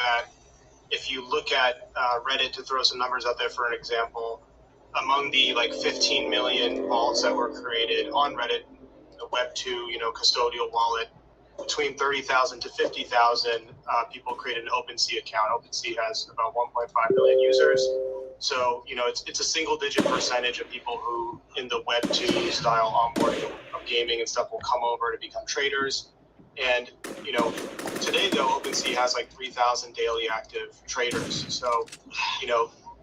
that if you look at Reddit, to throw some numbers out there for an example, among the like 15 million wallets that were created on Reddit, the Web2, custodial wallet, between 30,000 to 50,000 people created an OpenSea account. OpenSea has about 1.5 million users. So, it's a single-digit percentage of people who, in the Web2 style onboarding of gaming and stuff, will come over to become traders. And, today, though, OpenSea has like 3,000 daily active traders. So,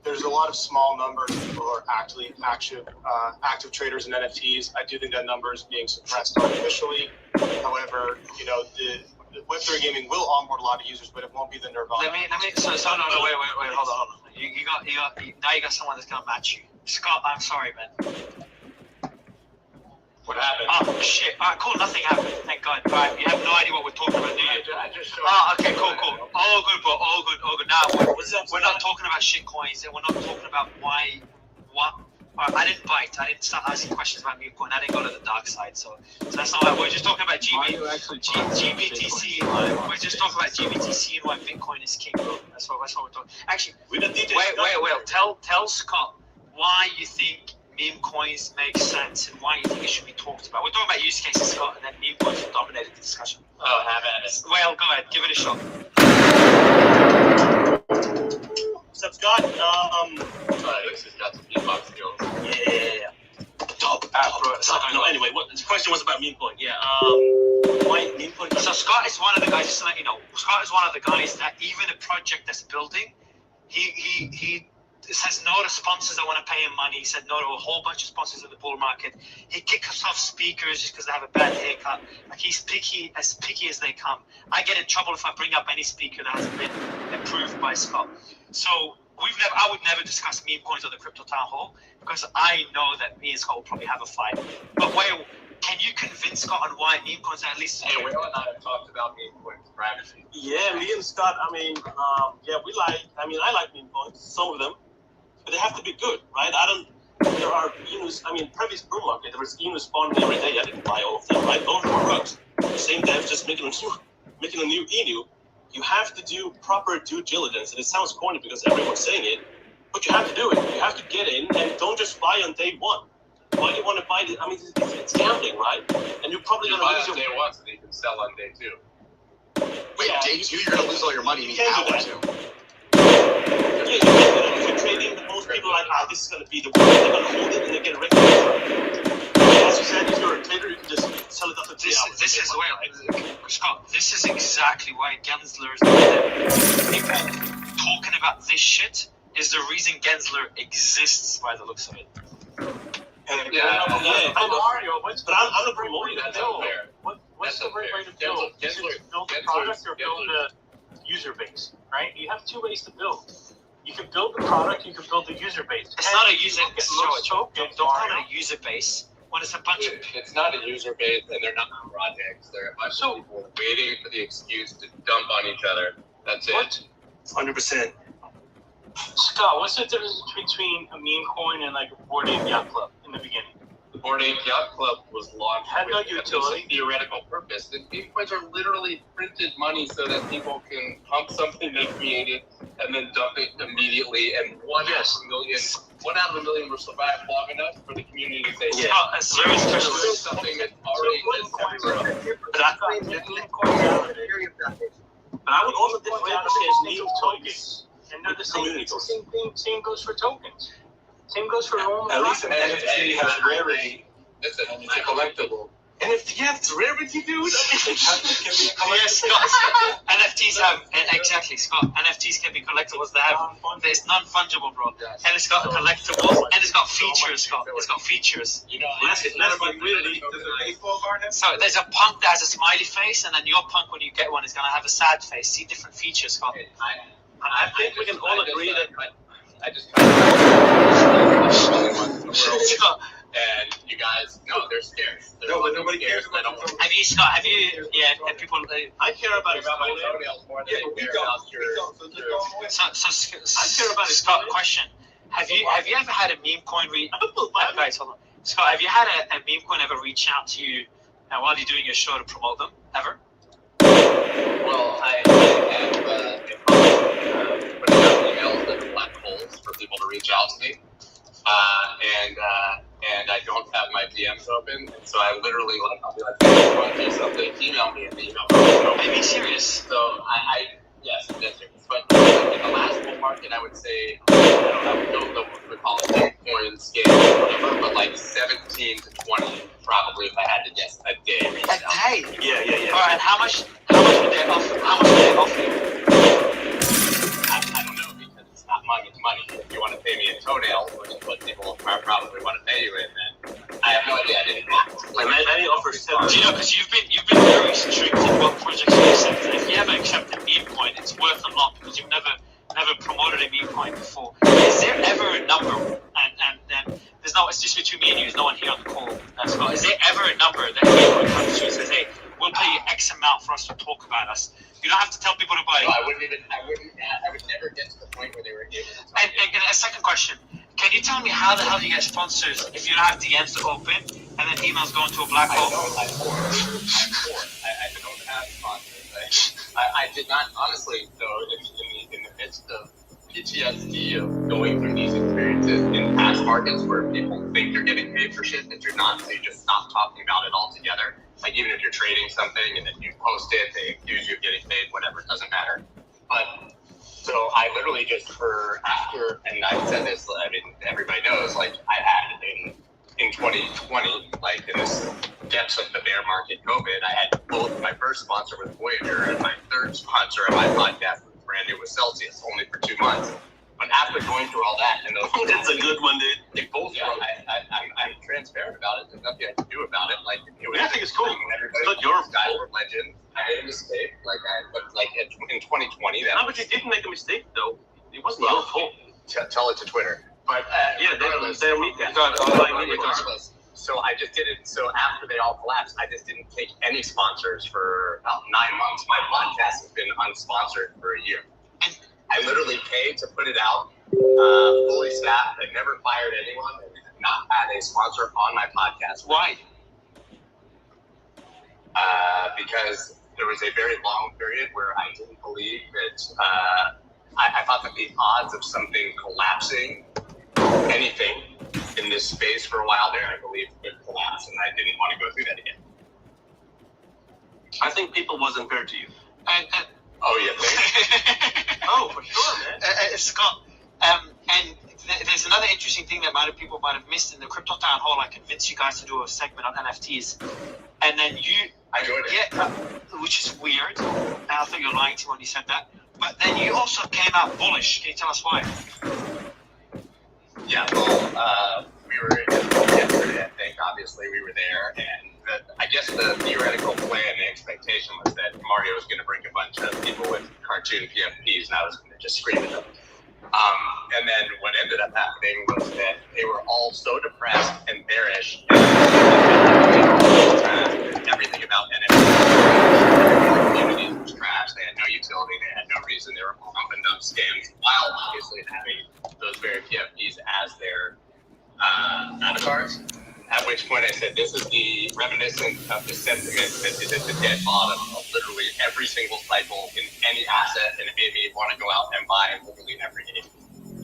there's a lot of small numbers of people who are active traders in NFTs. I do think that number is being suppressed artificially. However, the Web3 gaming will onboard a lot of users, but it won't be the nirvana. Wait, hold on. Now you got someone that's gonna match you. Scott, I'm sorry, man. What happened? Oh shit! Alright, cool. Nothing happened. Thank God. Alright, you have no idea what we're talking about, do you? I just showed okay, cool. All good, bro. All good. Now we're not talking about shit coins, and we're not talking about what. I didn't bite. I didn't start asking questions about meme coin. I didn't go to the dark side, so that's not why. We're just talking about GBTC. We're just talking about GBTC and why Bitcoin is king, bro. That's what we're talking. Actually, wait. Tell Scott why you think meme coins make sense and why you think it should be talked about. We're talking about use cases, Scott, and then meme coins will dominate the discussion. Oh, have at it. Well, go ahead, give it a shot. What's up, Scott? This has got some beatbox skills. Yeah. Top. No, anyway, the question was about meme coin. Yeah. Why meme coin? So Scott is one of the guys. Just to let you know, Scott is one of the guys that even a project that's building, he says no to sponsors that want to pay him money. He said no to a whole bunch of sponsors in the bull market. He kicks off speakers just because they have a bad haircut. Like he's picky as they come. I get in trouble if I bring up any speaker that hasn't been approved by Scott. So I would never discuss meme coins on the Crypto Town Hall because I know that me and Scott will probably have a fight. But can you convince Scott on why meme coins are at least? Hey, we all have talked about meme coins privacy. Yeah, me and Scott. I like meme coins. Some of them. But they have to be good, right? There are Enus, previous bull market, there was Enus spawning every day. I didn't buy all of them, right? All of them were bugs. The same devs just making a new Enu. You have to do proper due diligence, and it sounds corny because everyone's saying it, but you have to do it. You have to get in, and don't just buy on day one. Why do you want to buy it? It's gambling, right? And you're probably going to lose your day one so that you can sell on day two. Wait, day two, you're going to lose all your money in an hour or two. Yeah, if you're trading, most people are like, this is going to be the one. They're going to hold it and they get a record. As you said, if you're a trader, you can just sell it after 3 hours. Scott, this is exactly why Gensler's talking about this shit is the reason Gensler exists by the looks of it. I'm not promoting that. What's the right way to build? Build the product or build a user base, right? You have two ways to build. You can build the product, you can build the user base. It's not a user base. Don't call it a user base. When it's a bunch of... It's not a user base, and they're not projects. They're a bunch of people waiting for the excuse to dump on each other. That's it. 100%. Scott, what's the difference between a meme coin and like a Bored Ape Yacht Club in the beginning? The Bored Ape Yacht Club was launched had no utility. A theoretical purpose. The meme coins are literally printed money so that people can pump something they created and then dump it immediately. And one out of a million will survive long enough for the community to say, yeah, a serious question. Something that already exists everywhere. But I would also differentiate meme tokens. And they're the same thing. Same goes for tokens. Same goes for normal. At least an NFT has rarity. It's a collectible. NFT has rarity, dude. Yes, Scott. NFTs have exactly, Scott. NFTs can be collectibles. It's non-fungible, bro. And it's got collectibles, and it's got features, Scott. It's got features. So there's a punk that has a smiley face, and then your punk, when you get one, is gonna have a sad face. See different features, Scott. I think we can all agree that. I just and you guys, they're scared. Nobody cares about them. Have you, Scott? Have people? I care about it. More than we don't. So I care about it. Scott, question: Have you ever had a meme coin guys, hold on. Scott, have you had a meme coin ever reach out to you while you're doing your show to promote them ever? Well, I have I literally I'll be like, hey, you want to do something? Email me, and they email me. Are you serious? So yes, I'm dead serious. But in the last bull market, I would say, I would go the what we call it Bitcoin scale or whatever, but like 17 to 20 probably, if I had to guess, a day. A day? Yeah. All right, and how much would they offer? How much would they offer you? I don't know, because it's not money, it's money. If you want to pay me in toenails, which is what people probably want to pay you in, then I have no idea. I didn't ask. Like many offers. Do you know, because you've been very strict in what projects you accept. And if you ever accept a meme coin, it's worth a lot because you've never promoted a meme coin before. Is there ever a number? And there's no. It's just between me and you. There's no one here on the call. Well. Is there ever a number that a meme coin comes to and says, "Hey, we'll pay you X amount for us to talk about us"? You don't have to tell people to buy. No, I would never get to the point where they were able to tell me. And a second question. Can you tell me how the hell you get sponsors if you don't have DMs to open and then emails go into a black hole? I'm poor. I don't have sponsors. I did not, honestly, though, in the midst of PTSD of going through these experiences in past markets where people think you're getting paid for shit that you're not, so you just stop talking about it altogether. Like, even if you're trading something and then you post it, they accuse you of getting paid, whatever, it doesn't matter. But so I literally just and I've said this, I mean, everybody knows, like, I had in 2020, like, in this depths of the bear market COVID, I had both my first sponsor with Voyager and my third sponsor of my podcast was brand new with Celsius, only for 2 months. But after going through all that, and those That's a good one, dude. they both I'm transparent about it. There's nothing I can do about it. Like, it was, I think it's cool. Everybody, It's not your these guys fault. were legends. I made a mistake. But in 2020, that No, but you didn't make a mistake, though. It wasn't your fault. tell it to Twitter. But Yeah, regardless, they'll meet that. regardless. So I just did it. So after they all collapsed, I just didn't take any sponsors for about 9 months. My podcast has been unsponsored for a year. I literally paid to put it out, fully staffed. I never fired anyone. I have not had a sponsor on my podcast. Why? Because there was a very long period where I didn't believe that, I thought that the odds of something collapsing, anything in this space for a while there, I believed would collapse, and I didn't want to go through that again. I think people wasn't fair to you. Oh, yeah. Oh, for sure, man. Scott, and there's another interesting thing that people might have missed in the crypto town hall. I convinced you guys to do a segment on NFTs, and then I enjoyed it. yeah, which is weird. And I think you're lying to me when you said that. But then you also came out bullish. Can you tell us why? Yeah, well, we were yesterday, I think. Obviously, we were there, and I guess the theoretical plan, the expectation was that Mario was going to bring a bunch of people with cartoon PFPs, and I was going to just scream at them. And then what ended up happening was that they were all so depressed and bearish, and everything about NFTs. The community was trash. They had no utility. They had no reason. They were pumping up scams while obviously having those very PFPs as their avatars. At which point I said, this is the reminiscent of the sentiment that is at the dead bottom of literally every single cycle in any asset, and it made me want to go out and buy literally every game.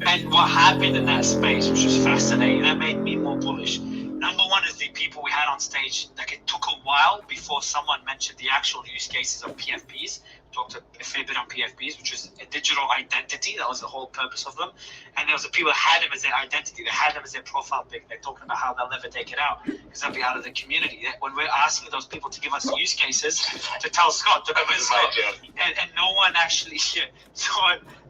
And what happened in that space, which was fascinating, that made me more bullish. Number one is the people we had on stage. Like, it took a while before someone mentioned the actual use cases of PFPs. We talked a fair bit on PFPs, which was a digital identity. That was the whole purpose of them. And there was the people that had them as their identity. They had them as their profile pic. They're talking about how they'll never take it out because they'll be out of the community. When we're asking those people to give us use cases, to tell Scott, to convince Scott, and no one actually,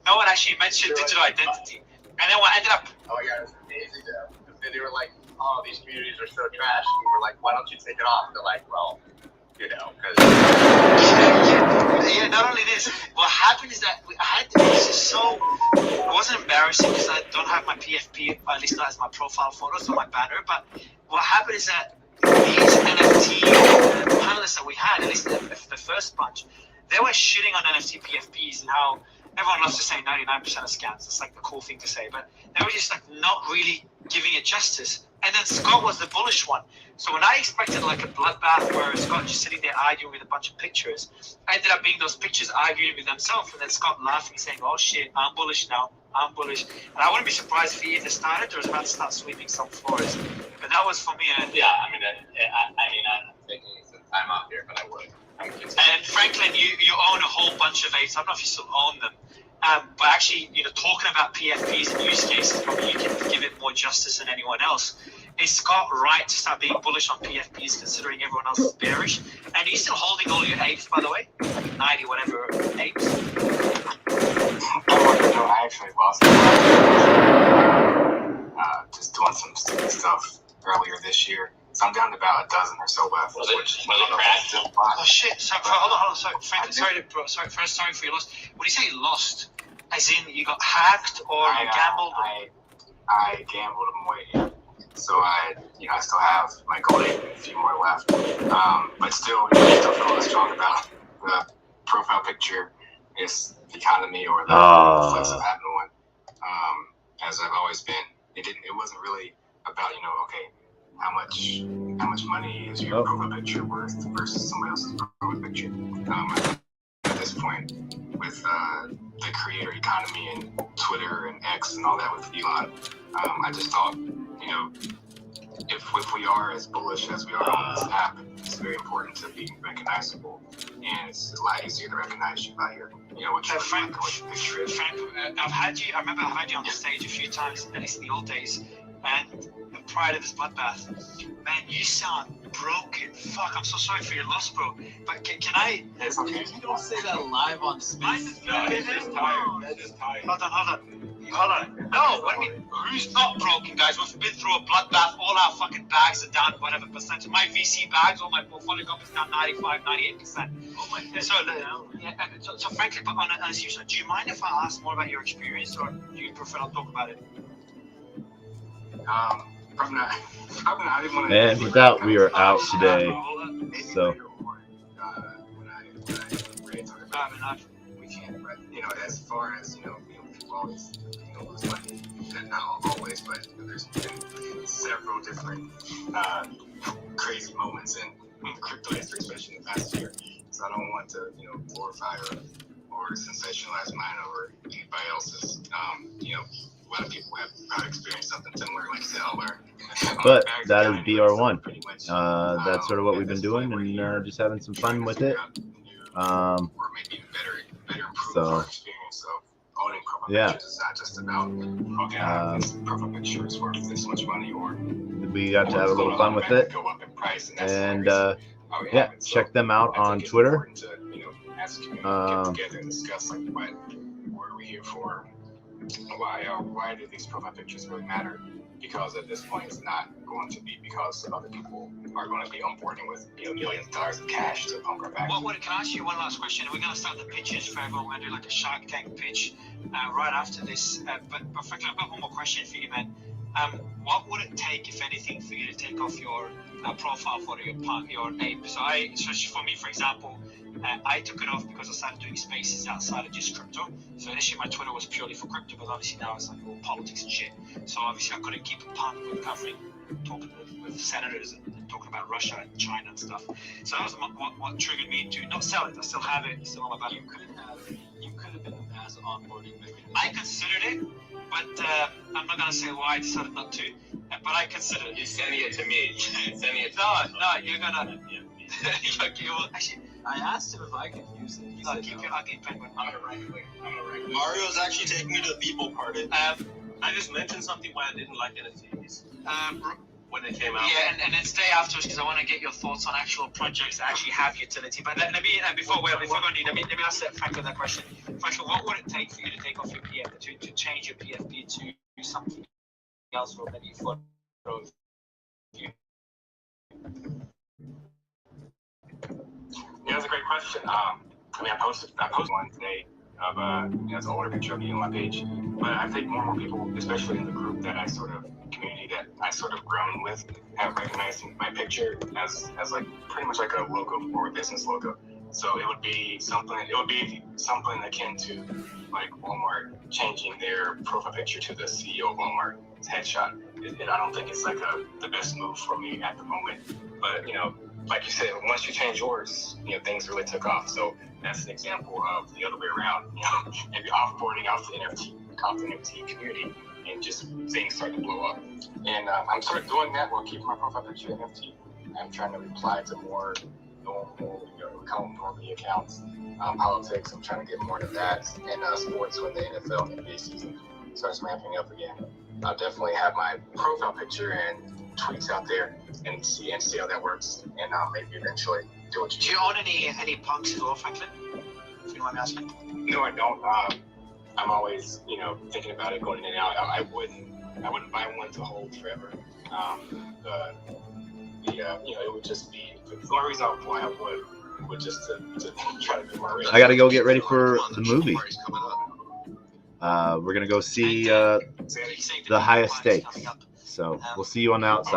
no one actually mentioned digital identity. And then what ended up? Oh yeah, it was amazing though. They were like, oh, these communities are so trash. And we were like, why don't you take it off? They're like, well, you know, because... Yeah, not only this, what happened is that this is so... It wasn't embarrassing because I don't have my PFP, at least not as my profile photos or my banner, but what happened is that these NFT panelists that we had, at least the first bunch, they were shitting on NFT PFPs and how everyone loves to say 99% of scams. It's like the cool thing to say, but they were just like not really giving it justice. And then Scott was the bullish one. So when I expected like a bloodbath where Scott just sitting there arguing with a bunch of pictures, I ended up being those pictures arguing with themselves, and then Scott laughing, saying, "Oh shit, I'm bullish now. I'm bullish." And I wouldn't be surprised if he either started or was about to start sweeping some floors. But that was for me. Yeah, I mean, I'm taking some time off here, but I would. And Franklin, you own a whole bunch of apes. I don't know if you still own them. But actually, talking about PFPs and use cases, probably you can give it more justice than anyone else. Is Scott right to start being bullish on PFPs considering everyone else is bearish? And are you still holding all your apes, by the way? 90 whatever apes? I actually lost just doing some stupid stuff earlier this year. So I'm down to about a dozen or so left. Was it crashed? Oh shit! Hold on. Sorry, Franklin. Sorry for your loss. When you say lost, as in you got hacked or you gambled? I gambled them away. So I still have my gold and a few more left. But still, still feeling strong about the profile picture. It's the economy or the flex of having one. As I've always been, it wasn't really about okay, how much money is your profile picture worth versus somebody else's profile picture. At this point, with the creator economy and Twitter and X and all that with Elon, I just thought, if we are as bullish as we are on this app, it's very important to be recognizable, and it's a lot easier to recognize you by your, what your picture is. Frank, I remember I've had you on the stage a few times, at least in the old days, and prior to this bloodbath, man, you sound broken. Fuck, I'm so sorry for your loss, bro. But can I? It's okay. You don't say that live on Space. No, he's just tired. Hold on. No, what do you mean? Who's not broken, guys? We've been through a bloodbath. All our fucking bags are down, whatever percentage. My VC bags, all my portfolio companies down 95, 98%. Oh my God. So frankly, but on a serious note, do you mind if I ask more about your experience, or do you prefer not to talk about it? Probably not. I didn't want to. And with that, we are out today. So. We can't, but as far as people always lose money. Not always, but there's been several different crazy moments in crypto history, especially in the past year. So I don't want to glorify or sensationalize mine over anybody else's. A lot of people have probably experienced something similar, like Zell or. But that is BR1. That's sort of what we've been doing, and just having some fun with it. Or maybe better improve our experience of owning profile pictures. It's not just about this profile picture is worth this much money, or we got to have a little fun with it. Go up in price, and check them out on Twitter. As a community, get together and discuss what are we here for? Why do these profile pictures really matter? Because at this point, it's not going to be because other people are going to be onboarding with millions of dollars of cash to pump our back. Can I ask you one last question? We're going to start the pitches for everyone. We're going to do like a Shark Tank pitch right after this. But frankly, I've got one more question for you, man. What would it take, if anything, for you to take off your profile for your ape? So for me, for example, I took it off because I started doing spaces outside of just crypto. So initially my Twitter was purely for crypto, but obviously now it's like all politics and shit. So obviously I couldn't keep it pumped with covering, talking with senators and talking about Russia and China and stuff. So that was what triggered me to not sell it. I still have it. It's still on my back. You could have been the mass onboarding mechanism. I considered it, but I'm not gonna say why I decided not to. But I considered it. You're sending it to me. No, you're gonna. Actually, I asked him if I could use it. He said keep no. your ugly penguin. I'm gonna write it. Mario's actually taking me to the people part. I just mentioned something why I didn't like NFTs when they came out. Yeah, and then stay afterwards because I want to get your thoughts on actual projects that actually have utility. But let me before we go on, let me ask Franklin that question. Franklin, what would it take for you to take off your PF to change your PFP to something else, or maybe for Yeah, that's a great question. I posted one today of it's an older picture of me on my page, but I think more and more people, especially in the group that I sort of community that I sort of grown with, have recognized my picture as like pretty much like a logo or a business logo. So it would be something akin to like Walmart changing their profile picture to the CEO of Walmart's headshot. I don't think it's like the best move for me at the moment, but like you said, once you change yours, things really took off. So that's an example of the other way around. Maybe offboarding off the NFT community and just things start to blow up. And I'm sort of doing that while keeping my profile picture NFT. I'm trying to reply to more normal, we call them normie accounts. Politics, I'm trying to get more into that. And sports, when the NFL and NBA season starts ramping up again, I'll definitely have my profile picture and tweets out there and see how that works. And maybe eventually do it. Do you own any punks at all, Franklin? If you don't mind me asking. No, I don't. I'm always, thinking about it, going in and out. I wouldn't buy one to hold forever. It would just be the only reason why I would just to try to do my real. I got to go get ready for the movie. We're gonna go see The Highest Stakes. So we'll see you on the outside.